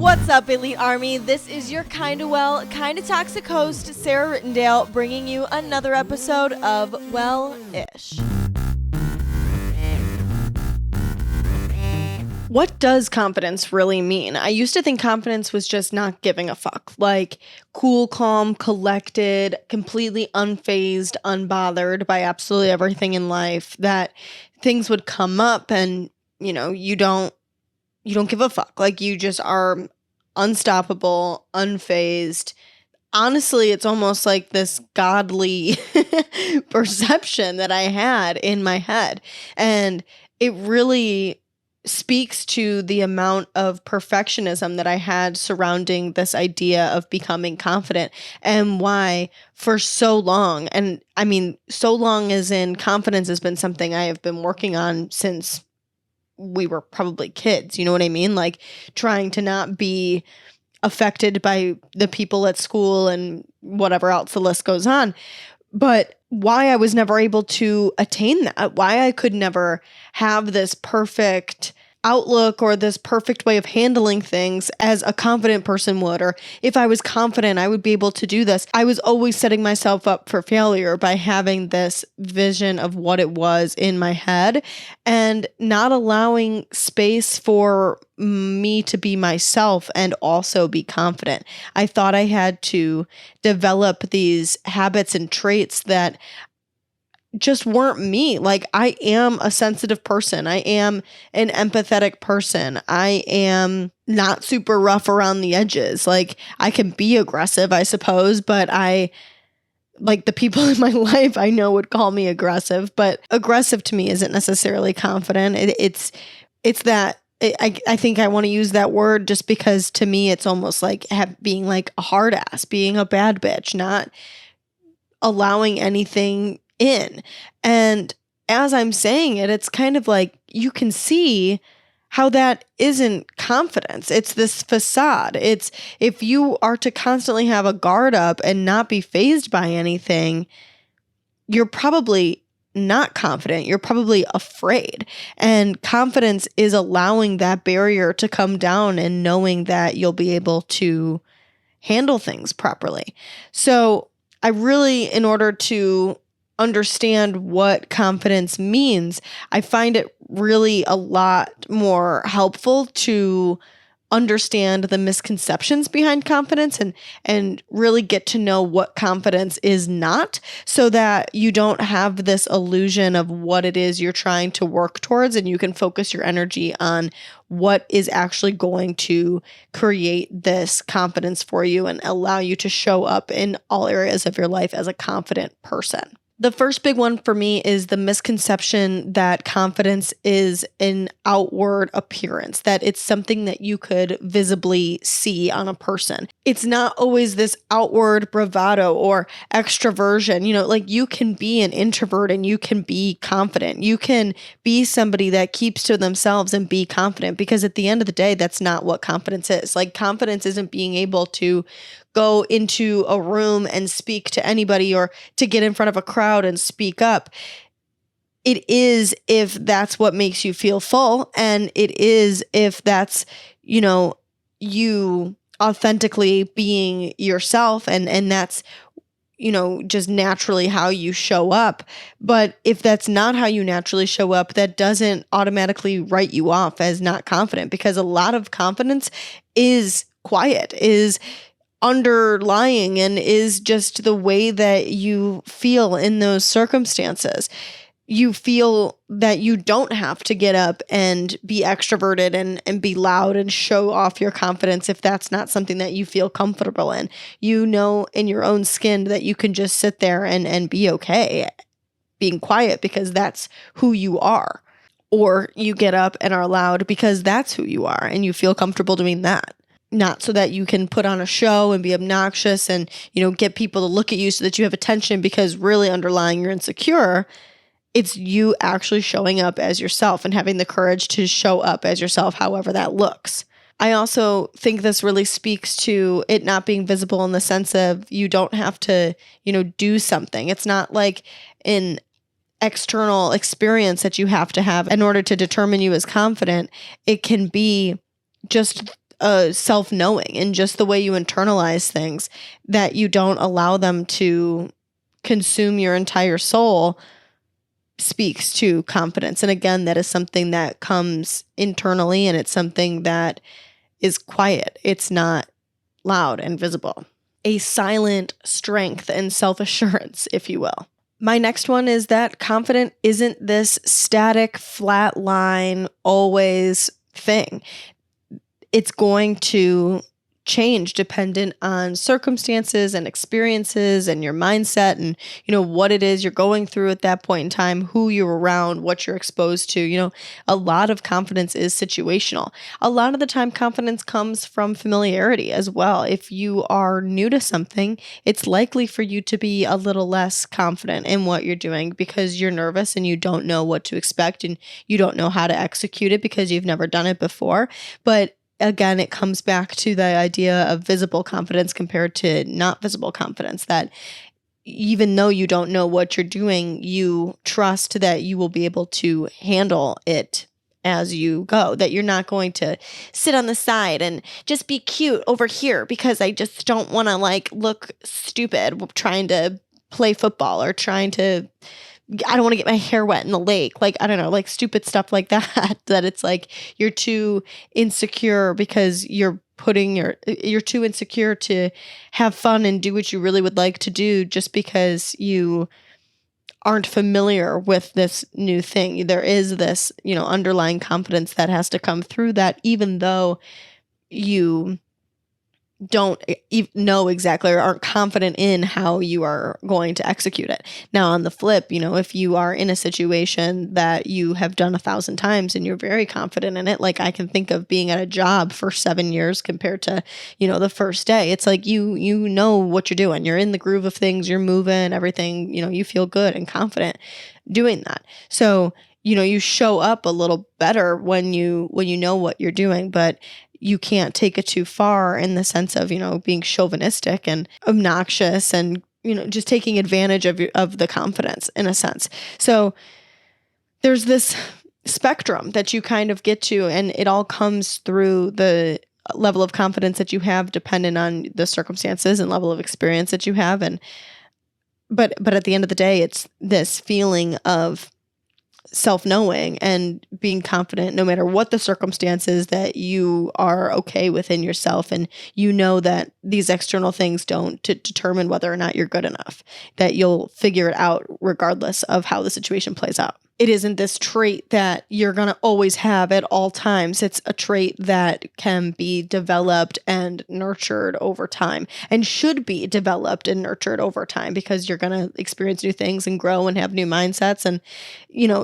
What's up, Elite Army? This is your kinda well, kinda toxic host, Sarah Rittendale, bringing you another episode of Wellish. What does confidence really mean? I used to think confidence was just not giving a fuck. Like cool, calm, collected, completely unfazed, unbothered by absolutely everything in life. That things would come up and, you don't give a fuck. Like you just are unstoppable, unfazed. Honestly, it's almost like this godly perception that I had in my head. And it really speaks to the amount of perfectionism that I had surrounding this idea of becoming confident and why for so long, and I mean, so long as in confidence has been something I have been working on since we were probably kids, you know what I mean? Like trying to not be affected by the people at school and whatever else, the list goes on. But why I was never able to attain that, why I could never have this perfect outlook or this perfect way of handling things as a confident person would, or if I was confident I would be able to do this. I was always setting myself up for failure by having this vision of what it was in my head and not allowing space for me to be myself and also be confident. I thought I had to develop these habits and traits that just weren't me. Like I am a sensitive person. I am an empathetic person. I am not super rough around the edges. Like I can be aggressive, I suppose, but like the people in my life I know would call me aggressive, but aggressive to me isn't necessarily confident. It's that I think I want to use that word just because to me it's almost like being like a hard ass, being a bad bitch, not allowing anything in. And as I'm saying it, it's kind of like you can see how that isn't confidence. It's this facade. It's if you are to constantly have a guard up and not be fazed by anything, you're probably not confident. You're probably afraid. And confidence is allowing that barrier to come down and knowing that you'll be able to handle things properly. So I really, in order to understand what confidence means, I find it really a lot more helpful to understand the misconceptions behind confidence and really get to know what confidence is not, so that you don't have this illusion of what it is you're trying to work towards, and you can focus your energy on what is actually going to create this confidence for you and allow you to show up in all areas of your life as a confident person. The first big one for me is the misconception that confidence is an outward appearance, that it's something that you could visibly see on a person. It's not always this outward bravado or extroversion. Like you can be an introvert and you can be confident. You can be somebody that keeps to themselves and be confident, because at the end of the day, that's not what confidence is. Like confidence isn't being able to go into a room and speak to anybody or to get in front of a crowd and speak up. It is if that's what makes you feel full, and it is if that's, you authentically being yourself and that's, just naturally how you show up. But if that's not how you naturally show up, that doesn't automatically write you off as not confident, because a lot of confidence is quiet, is underlying, and is just the way that you feel in those circumstances. You feel that you don't have to get up and be extroverted and be loud and show off your confidence if that's not something that you feel comfortable in. You know in your own skin that you can just sit there and be okay being quiet because that's who you are. Or you get up and are loud because that's who you are and you feel comfortable doing that. Not so that you can put on a show and be obnoxious and, get people to look at you so that you have attention, because really underlying you're insecure. It's you actually showing up as yourself and having the courage to show up as yourself, however that looks. I also think this really speaks to it not being visible in the sense of you don't have to, do something. It's not like an external experience that you have to have in order to determine you as confident. It can be just self-knowing and just the way you internalize things, that you don't allow them to consume your entire soul, speaks to confidence. And again, that is something that comes internally, and it's something that is quiet. It's not loud and visible. A silent strength and self-assurance, if you will. My next one is that confident isn't this static, flat line, always thing. It's going to change dependent on circumstances and experiences and your mindset and, what it is you're going through at that point in time, who you're around, what you're exposed to. A lot of confidence is situational. A lot of the time, confidence comes from familiarity as well. If you are new to something, it's likely for you to be a little less confident in what you're doing because you're nervous and you don't know what to expect and you don't know how to execute it because you've never done it before. But again, it comes back to the idea of visible confidence compared to not visible confidence, that even though you don't know what you're doing, you trust that you will be able to handle it as you go, that you're not going to sit on the side and just be cute over here because I just don't want to look stupid trying to play football or I don't want to get my hair wet in the lake. I don't know, stupid stuff like that, that it's you're too insecure because you're too insecure to have fun and do what you really would like to do just because you aren't familiar with this new thing. There is this, underlying confidence that has to come through that, even though you don't know exactly or aren't confident in how you are going to execute it. Now, on the flip, if you are in a situation that you have done 1,000 times and you're very confident in it, I can think of being at a job for 7 years compared to, the first day. It's you know what you're doing. You're in the groove of things, you're moving, everything, you feel good and confident doing that. So, you show up a little better when you know what you're doing, but you can't take it too far in the sense of, being chauvinistic and obnoxious and, just taking advantage of the confidence in a sense. So there's this spectrum that you kind of get to, and it all comes through the level of confidence that you have dependent on the circumstances and level of experience that you have. But at the end of the day, it's this feeling of self-knowing and being confident no matter what the circumstances, that you are okay within yourself and that these external things don't determine whether or not you're good enough, that you'll figure it out regardless of how the situation plays out. It isn't this trait that you're going to always have at all times. It's a trait that can be developed and nurtured over time, and should be developed and nurtured over time, because you're going to experience new things and grow and have new mindsets. And,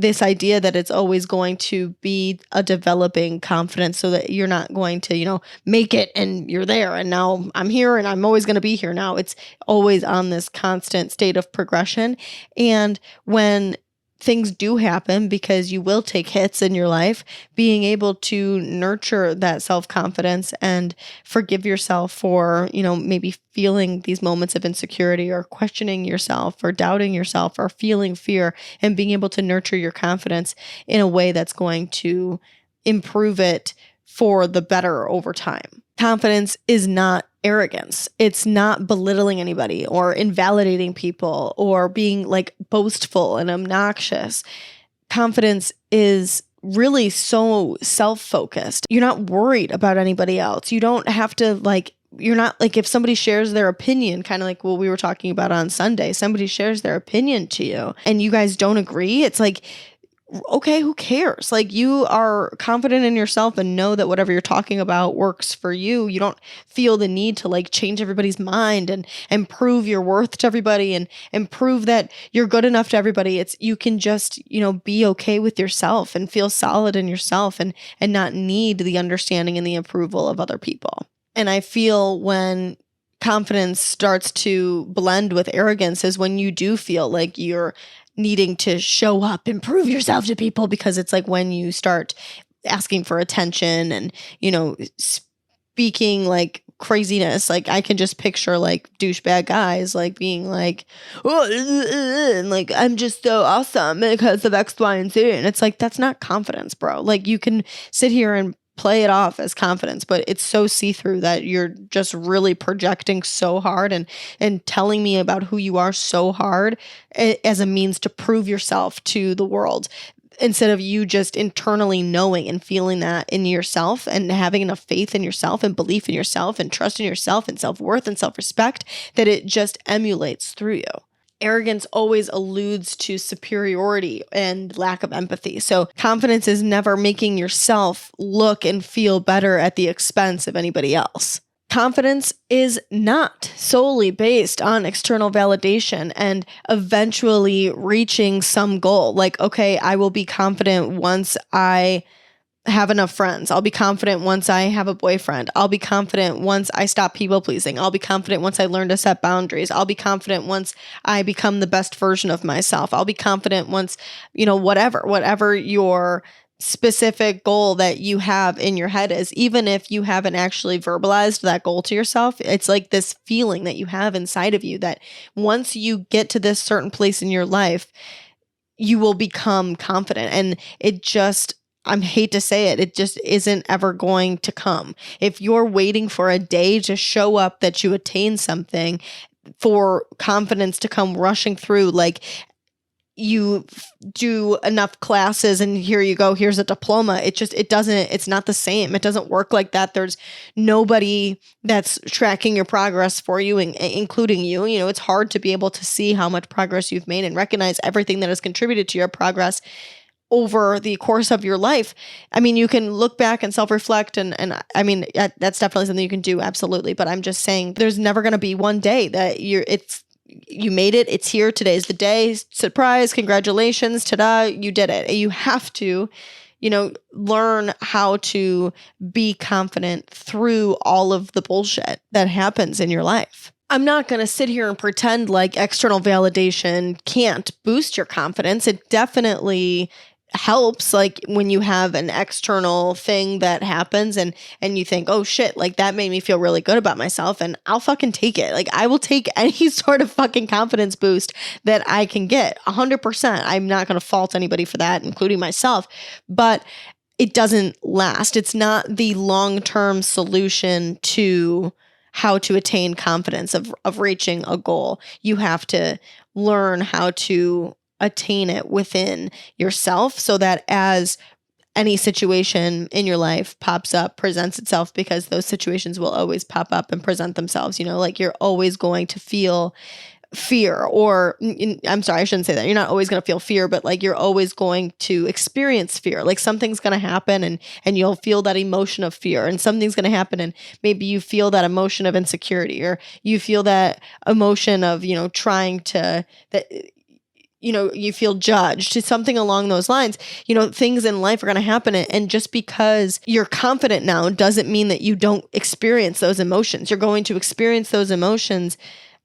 this idea that it's always going to be a developing confidence, so that you're not going to, make it and you're there and now I'm here and I'm always going to be here now. It's always on this constant state of progression. And when things do happen, because you will take hits in your life, being able to nurture that self-confidence and forgive yourself for, maybe feeling these moments of insecurity or questioning yourself or doubting yourself or feeling fear, and being able to nurture your confidence in a way that's going to improve it for the better over time. Confidence is not arrogance. It's not belittling anybody or invalidating people or being boastful and obnoxious. Confidence is really so self-focused. You're not worried about anybody else. You don't have to you're not if somebody shares their opinion, kind of like what we were talking about on Sunday, somebody shares their opinion to you and you guys don't agree. It's okay, who cares? You are confident in yourself and know that whatever you're talking about works for you. You don't feel the need to change everybody's mind and prove your worth to everybody and prove that you're good enough to everybody. You can just, be okay with yourself and feel solid in yourself and not need the understanding and the approval of other people. And I feel when confidence starts to blend with arrogance is when you do feel like you're needing to show up and prove yourself to people, because it's when you start asking for attention and, speaking craziness. I can just picture douchebag guys being oh, and I'm just so awesome because of X, Y, and Z. And it's that's not confidence, bro. You can sit here and play it off as confidence, but it's so see-through that you're just really projecting so hard and telling me about who you are so hard as a means to prove yourself to the world, instead of you just internally knowing and feeling that in yourself and having enough faith in yourself and belief in yourself and trust in yourself and self-worth and self-respect that it just emulates through you. Arrogance always alludes to superiority and lack of empathy. So confidence is never making yourself look and feel better at the expense of anybody else. Confidence is not solely based on external validation and eventually reaching some goal. Like, okay, I will be confident once I have enough friends. I'll be confident once I have a boyfriend. I'll be confident once I stop people pleasing. I'll be confident once I learn to set boundaries. I'll be confident once I become the best version of myself. I'll be confident once, whatever your specific goal that you have in your head is, even if you haven't actually verbalized that goal to yourself. It's like this feeling that you have inside of you that once you get to this certain place in your life, you will become confident. And it just, I hate to say it just isn't ever going to come. If you're waiting for a day to show up that you attain something, for confidence to come rushing through, like you do enough classes and here you go, here's a diploma. It's not the same. It doesn't work like that. There's nobody that's tracking your progress for you, including you. It's hard to be able to see how much progress you've made and recognize everything that has contributed to your progress over the course of your life. I mean, you can look back and self-reflect and I mean, that's definitely something you can do. Absolutely. But I'm just saying there's never going to be one day that you made it. It's here. Today's the day. Surprise. Congratulations. Ta-da. You did it. You have to, learn how to be confident through all of the bullshit that happens in your life. I'm not going to sit here and pretend like external validation can't boost your confidence. It definitely helps, like when you have an external thing that happens and you think, oh shit, like that made me feel really good about myself, and I'll fucking take it. Like I will take any sort of fucking confidence boost that I can get 100%. I'm not going to fault anybody for that, including myself, but it doesn't last. It's not the long-term solution to how to attain confidence of reaching a goal. You have to learn how to attain it within yourself so that as any situation in your life pops up, presents itself, because those situations will always pop up and present themselves, like you're always going to feel fear, or I'm sorry, I shouldn't say that. You're not always going to feel fear, but like you're always going to experience fear. Like something's going to happen and you'll feel that emotion of fear, and something's going to happen and maybe you feel that emotion of insecurity, or you feel that emotion of, trying to, that you feel judged, to something along those lines. Things in life are going to happen. And just because you're confident now doesn't mean that you don't experience those emotions. You're going to experience those emotions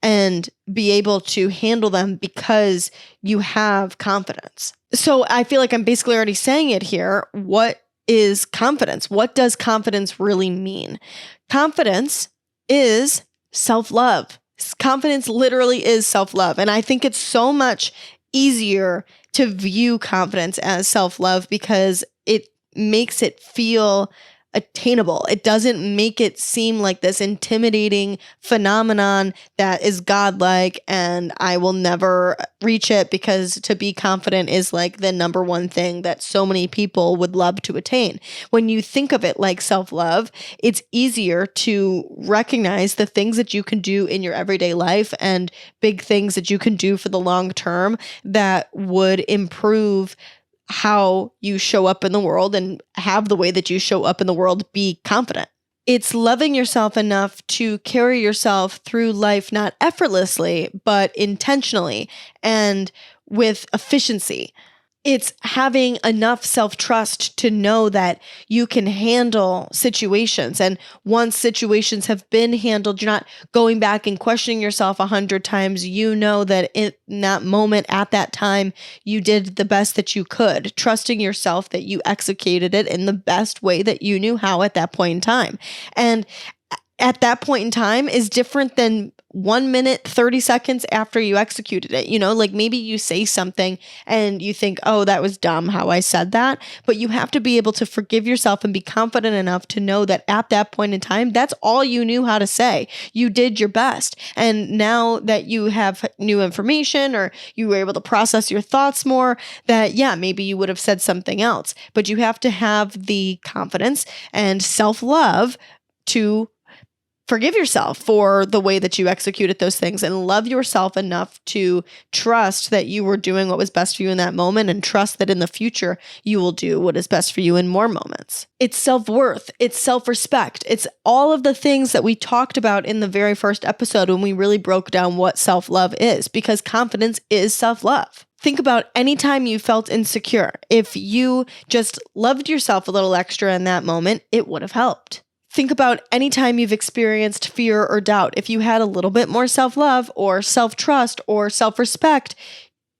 and be able to handle them because you have confidence. So I feel like I'm basically already saying it here. What is confidence? What does confidence really mean? Confidence is self-love. Confidence literally is self-love. And I think it's so much easier to view confidence as self-love because it makes it feel attainable. It doesn't make it seem like this intimidating phenomenon that is godlike and I will never reach it, because to be confident is like the number one thing that so many people would love to attain. When you think of it like self-love, it's easier to recognize the things that you can do in your everyday life and big things that you can do for the long term that would improve how you show up in the world and have the way that you show up in the world be confident. It's loving yourself enough to carry yourself through life, not effortlessly, but intentionally and with efficiency. It's having enough self-trust to know that you can handle situations. And once situations have been handled, you're not going back and questioning yourself 100 times. You know that in that moment, at that time, you did the best that you could, trusting yourself that you executed it in the best way that you knew how at that point in time. And at that point in time is different than 1 minute, 30 seconds after you executed it. Like maybe you say something and you think, oh, that was dumb how I said that. But you have to be able to forgive yourself and be confident enough to know that at that point in time, that's all you knew how to say. You did your best. And now that you have new information or you were able to process your thoughts more, that yeah, maybe you would have said something else. But you have to have the confidence and self-love to forgive yourself for the way that you executed those things and love yourself enough to trust that you were doing what was best for you in that moment and trust that in the future you will do what is best for you in more moments. It's self-worth. It's self-respect. It's all of the things that we talked about in the very first episode when we really broke down what self-love is, because confidence is self-love. Think about any time you felt insecure. If you just loved yourself a little extra in that moment, it would have helped. Think about any time you've experienced fear or doubt. If you had a little bit more self-love or self-trust or self-respect,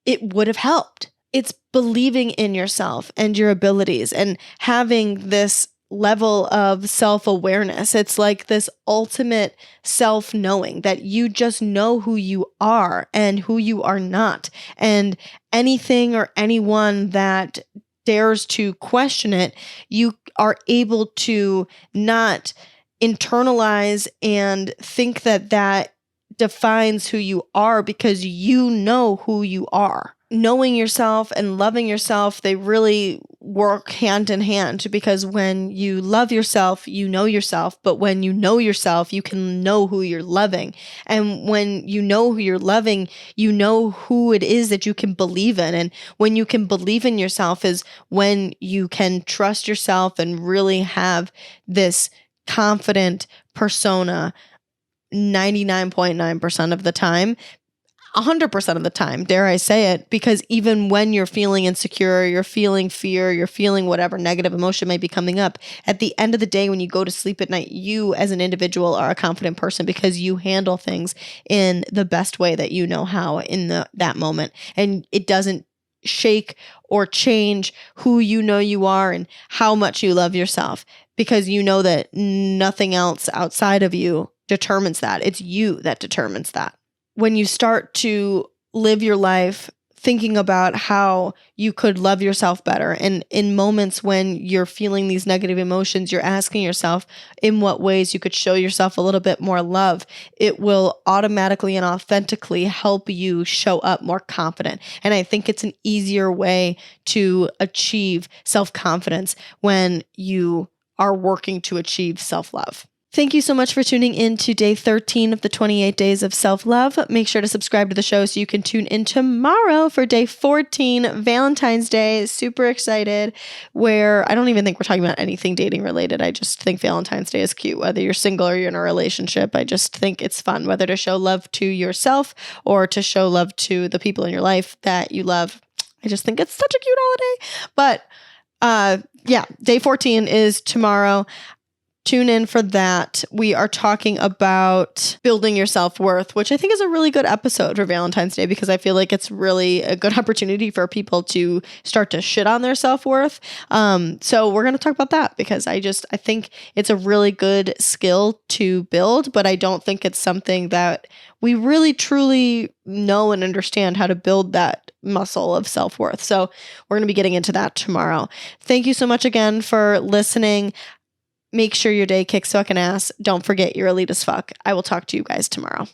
it would have helped. It's believing in yourself and your abilities and having this level of self-awareness. It's like this ultimate self-knowing that you just know who you are and who you are not. And anything or anyone that dares to question it, you are able to not internalize and think that that defines who you are, because you know who you are. Knowing yourself and loving yourself, they really work hand in hand, because when you love yourself, you know yourself. But when you know yourself, you can know who you're loving. And when you know who you're loving, you know who it is that you can believe in. And when you can believe in yourself is when you can trust yourself and really have this confident persona 99.9% of the time. 100% of the time, dare I say it, because even when you're feeling insecure, you're feeling fear, you're feeling whatever negative emotion may be coming up, at the end of the day, when you go to sleep at night, you as an individual are a confident person because you handle things in the best way that you know how in that moment. And it doesn't shake or change who you know you are and how much you love yourself, because you know that nothing else outside of you determines that. It's you that determines that. When you start to live your life thinking about how you could love yourself better, and in moments when you're feeling these negative emotions, you're asking yourself in what ways you could show yourself a little bit more love, it will automatically and authentically help you show up more confident. And I think it's an easier way to achieve self-confidence when you are working to achieve self-love. Thank you so much for tuning in to day 13 of the 28 days of self-love. Make sure to subscribe to the show so you can tune in tomorrow for day 14, Valentine's Day. Super excited, where I don't even think we're talking about anything dating related. I just think Valentine's Day is cute, whether you're single or you're in a relationship. I just think it's fun, whether to show love to yourself or to show love to the people in your life that you love. I just think it's such a cute holiday. But yeah, day 14 is tomorrow. Tune in for that. We are talking about building your self-worth, which I think is a really good episode for Valentine's Day, because I feel like it's really a good opportunity for people to start to shit on their self-worth. So we're going to talk about that, because I think it's a really good skill to build, but I don't think it's something that we really truly know and understand how to build that muscle of self-worth. So we're going to be getting into that tomorrow. Thank you so much again for listening. Make sure your day kicks fucking ass. Don't forget you're elite as fuck. I will talk to you guys tomorrow.